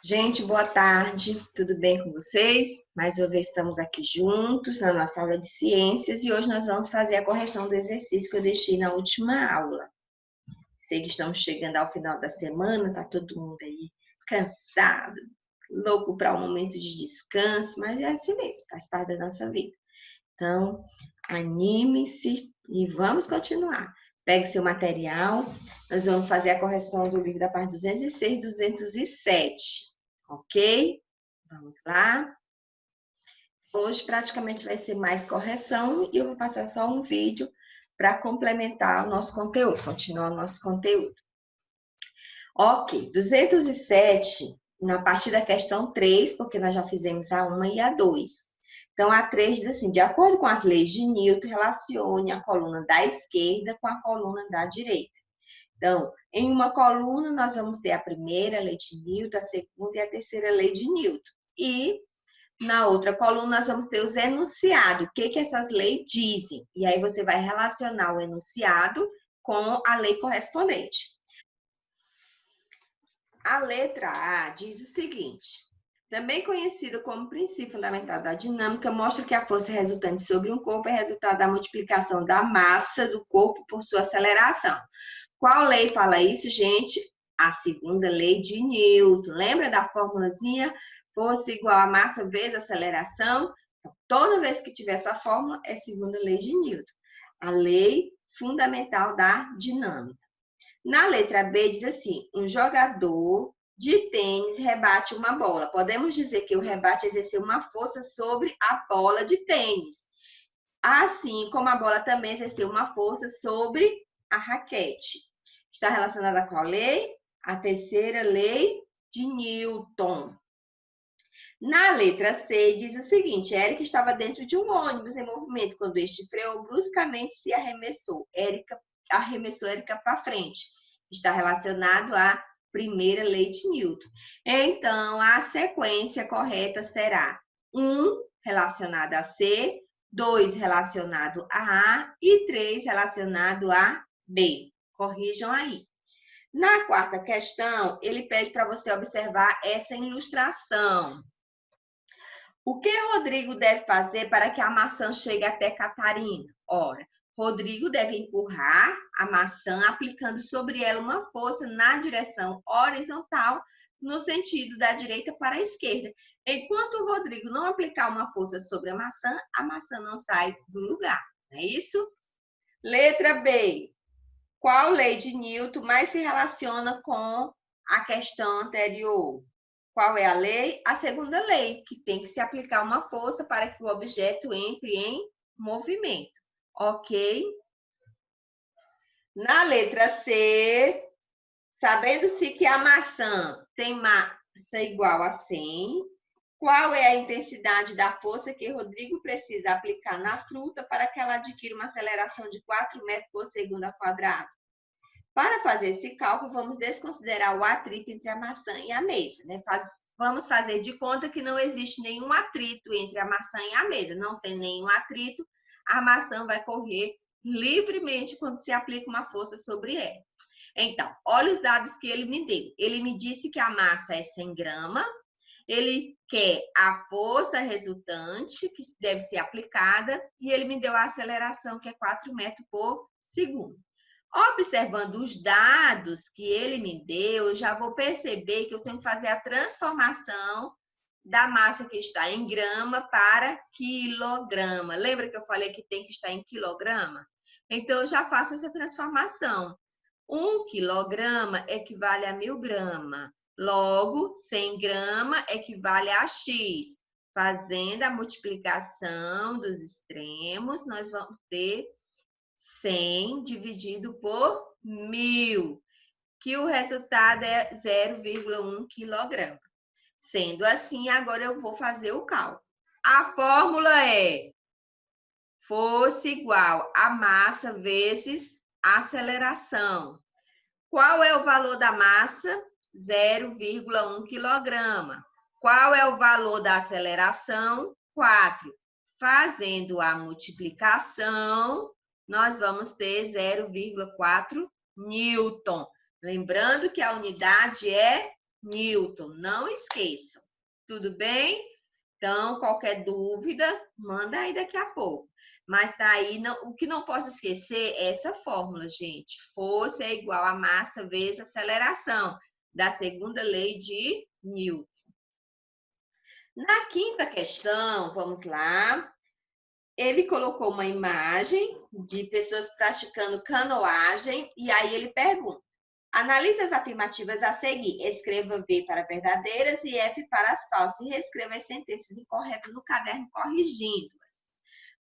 Gente, boa tarde, tudo bem com vocês? Mais uma vez estamos aqui juntos na nossa aula de ciências e hoje nós vamos fazer a correção do exercício que eu deixei na última aula. Sei que estamos chegando ao final da semana, tá todo mundo aí cansado, louco para um momento de descanso, mas é assim mesmo, faz parte da nossa vida. Então, anime-se e vamos continuar. Pegue seu material, nós vamos fazer a correção do livro da parte 206 e 207. Ok? Vamos lá. Hoje praticamente vai ser mais correção e eu vou passar só um vídeo para complementar o nosso conteúdo, continuar o nosso conteúdo. Ok, 207, na parte da questão 3, porque nós já fizemos a 1 e a 2. Então, a 3 diz assim, de acordo com as leis de Newton, relacione a coluna da esquerda com a coluna da direita. Então, em uma coluna, nós vamos ter a primeira lei de Newton, a segunda e a terceira lei de Newton. E na outra coluna, nós vamos ter os enunciados, o que essas leis dizem. E aí você vai relacionar o enunciado com a lei correspondente. A letra A diz o seguinte: também conhecido como princípio fundamental da dinâmica, mostra que a força resultante sobre um corpo é resultado da multiplicação da massa do corpo por sua aceleração. Qual lei fala isso, gente? A segunda lei de Newton. Lembra da formulazinha? Força igual a massa vezes aceleração? Então, toda vez que tiver essa fórmula, é segunda lei de Newton. A lei fundamental da dinâmica. Na letra B diz assim, um jogador de tênis rebate uma bola. Podemos dizer que o rebate exerceu uma força sobre a bola de tênis. Assim como a bola também exerceu uma força sobre a raquete. Está relacionada com a lei? A terceira lei de Newton. Na letra C diz o seguinte, Érica estava dentro de um ônibus em movimento quando este freou, bruscamente se arremessou. Arremessou Érica para frente. Está relacionado à primeira lei de Newton. Então, a sequência correta será 1 relacionado a C, 2 relacionado a A e 3 relacionado a B. Corrijam aí. Na quarta questão, ele pede para você observar essa ilustração. O que Rodrigo deve fazer para que a maçã chegue até Catarina? Ora, Rodrigo deve empurrar a maçã aplicando sobre ela uma força na direção horizontal, no sentido da direita para a esquerda. Enquanto o Rodrigo não aplicar uma força sobre a maçã não sai do lugar. Não é isso? Letra B. Qual lei de Newton mais se relaciona com a questão anterior? Qual é a lei? A segunda lei, que tem que se aplicar uma força para que o objeto entre em movimento. Ok? Na letra C, sabendo-se que a maçã tem massa igual a 100, qual é a intensidade da força que Rodrigo precisa aplicar na fruta para que ela adquira uma aceleração de 4 metros por segundo ao quadrado? Para fazer esse cálculo, vamos desconsiderar o atrito entre a maçã e a mesa, né? Vamos fazer de conta que não existe nenhum atrito entre a maçã e a mesa. Não tem nenhum atrito, a maçã vai correr livremente quando se aplica uma força sobre ela. Então, olha os dados que ele me deu. Ele me disse que a massa é 100 gramas, ele quer a força resultante, que deve ser aplicada, e ele me deu a aceleração, que é 4 metros por segundo. Observando os dados que ele me deu, eu já vou perceber que eu tenho que fazer a transformação da massa que está em grama para quilograma. Lembra que eu falei que tem que estar em quilograma? Então, eu já faço essa transformação. 1 quilograma equivale a 1000 gramas. Logo, 100 gramas equivale a X. Fazendo a multiplicação dos extremos, nós vamos ter 100 dividido por 1000, que o resultado é 0,1 quilograma. Sendo assim, agora eu vou fazer o cálculo. A fórmula é força igual a massa vezes aceleração. Qual é o valor da massa? 0,1 quilograma. Qual é o valor da aceleração? 4. Fazendo a multiplicação, nós vamos ter 0,4 Newton. Lembrando que a unidade é Newton. Não esqueçam. Tudo bem? Então, qualquer dúvida, manda aí daqui a pouco. Mas tá aí, o que não posso esquecer é essa fórmula, gente. Força é igual a massa vezes aceleração, da segunda lei de Newton. Na quinta questão, vamos lá. Ele colocou uma imagem de pessoas praticando canoagem e aí ele pergunta: analise as afirmativas a seguir. Escreva V para verdadeiras e F para as falsas e reescreva as sentenças incorretas no caderno corrigindo-as.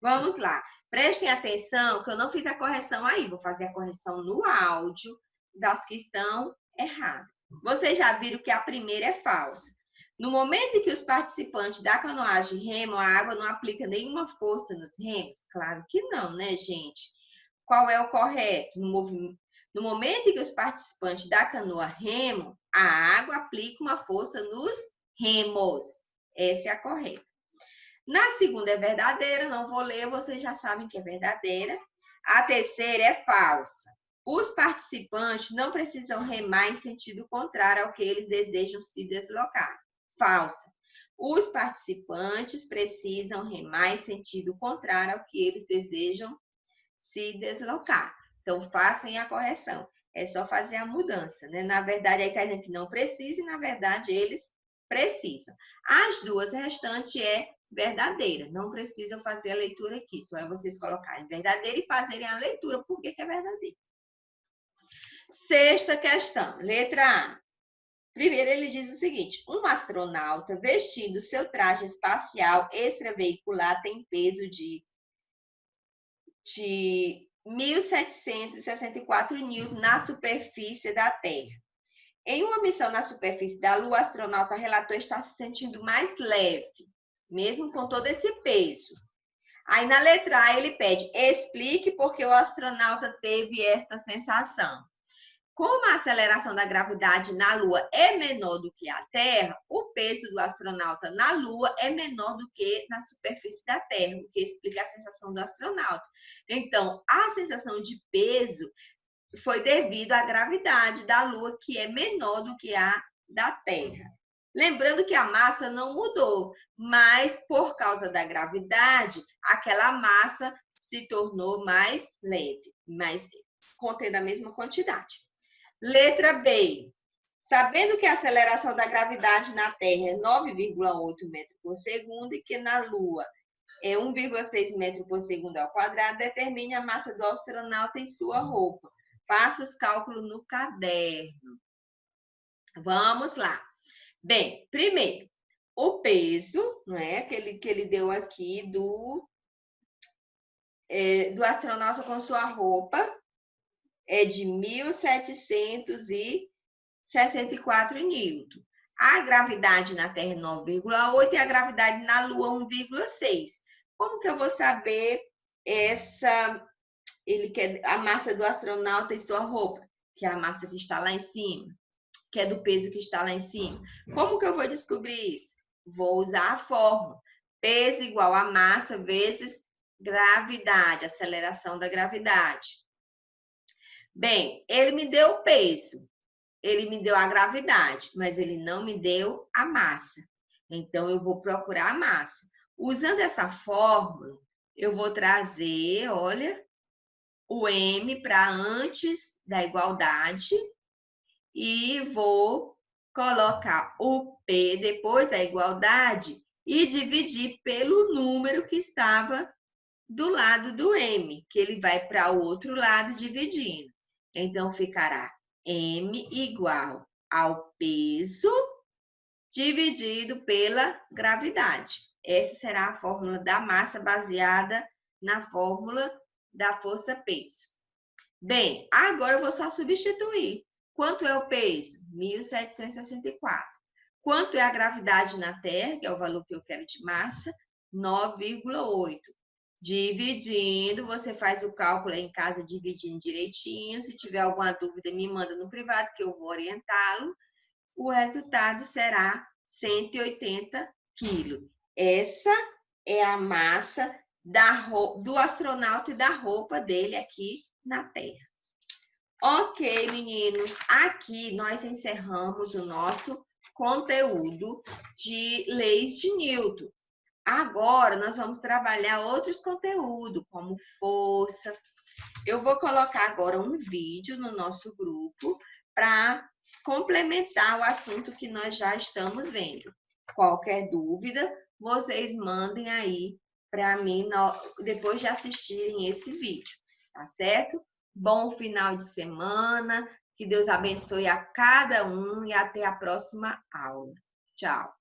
Vamos lá. Prestem atenção que eu não fiz a correção aí. Vou fazer a correção no áudio das que estão erradas. Vocês já viram que a primeira é falsa. No momento em que os participantes da canoagem remam, a água não aplica nenhuma força nos remos? Claro que não, né, gente? Qual é o correto? No momento em que os participantes da canoa remam, a água aplica uma força nos remos. Essa é a correta. Na segunda é verdadeira, não vou ler, vocês já sabem que é verdadeira. A terceira é falsa. Os participantes não precisam remar em sentido contrário ao que eles desejam se deslocar. Falsa. Os participantes precisam remar em sentido contrário ao que eles desejam se deslocar. Então, façam a correção. É só fazer a mudança, né? Na verdade, aí está dizendo que não precisa e, na verdade, eles precisam. As duas restantes é verdadeira. Não precisam fazer a leitura aqui. Só é vocês colocarem verdadeira e fazerem a leitura. Por que é verdadeira? Sexta questão. Letra A. Primeiro, ele diz o seguinte: um astronauta vestindo seu traje espacial extraveicular tem peso de 1.764 newtons na superfície da Terra. Em uma missão na superfície da Lua, o astronauta relatou estar se sentindo mais leve, mesmo com todo esse peso. Aí na letra A ele pede: explique por que o astronauta teve esta sensação. Como a aceleração da gravidade na Lua é menor do que a Terra, o peso do astronauta na Lua é menor do que na superfície da Terra, o que explica a sensação do astronauta. Então, a sensação de peso foi devido à gravidade da Lua, que é menor do que a da Terra. Lembrando que a massa não mudou, mas por causa da gravidade, aquela massa se tornou mais leve, mas contendo a mesma quantidade. Letra B. Sabendo que a aceleração da gravidade na Terra é 9,8 metros por segundo e que na Lua é 1,6 metros por segundo ao quadrado, determine a massa do astronauta em sua roupa. Faça os cálculos no caderno. Vamos lá. Bem, primeiro, o peso, não é? Que ele deu aqui do astronauta com sua roupa é de 1.764 newton. A gravidade na Terra é 9,8 e a gravidade na Lua 1,6. Como que eu vou saber a massa do astronauta e sua roupa? Que é a massa que está lá em cima, que é do peso que está lá em cima. Como que eu vou descobrir isso? Vou usar a fórmula. Peso igual a massa vezes gravidade, aceleração da gravidade. Bem, ele me deu o peso, ele me deu a gravidade, mas ele não me deu a massa. Então, eu vou procurar a massa. Usando essa fórmula, eu vou trazer, olha, o M para antes da igualdade e vou colocar o P depois da igualdade e dividir pelo número que estava do lado do M, que ele vai para o outro lado dividindo. Então, ficará M igual ao peso dividido pela gravidade. Essa será a fórmula da massa baseada na fórmula da força-peso. Bem, agora eu vou só substituir. Quanto é o peso? 1.764. Quanto é a gravidade na Terra, que é o valor que eu quero de massa? 9,8. Dividindo, você faz o cálculo aí em casa, dividindo direitinho. Se tiver alguma dúvida, me manda no privado que eu vou orientá-lo. O resultado será 180 quilos. Essa é a massa do astronauta e da roupa dele aqui na Terra. Ok, meninos, aqui nós encerramos o nosso conteúdo de leis de Newton. Agora, nós vamos trabalhar outros conteúdos, como força. Eu vou colocar agora um vídeo no nosso grupo para complementar o assunto que nós já estamos vendo. Qualquer dúvida, vocês mandem aí para mim depois de assistirem esse vídeo, tá certo? Bom final de semana, que Deus abençoe a cada um e até a próxima aula. Tchau!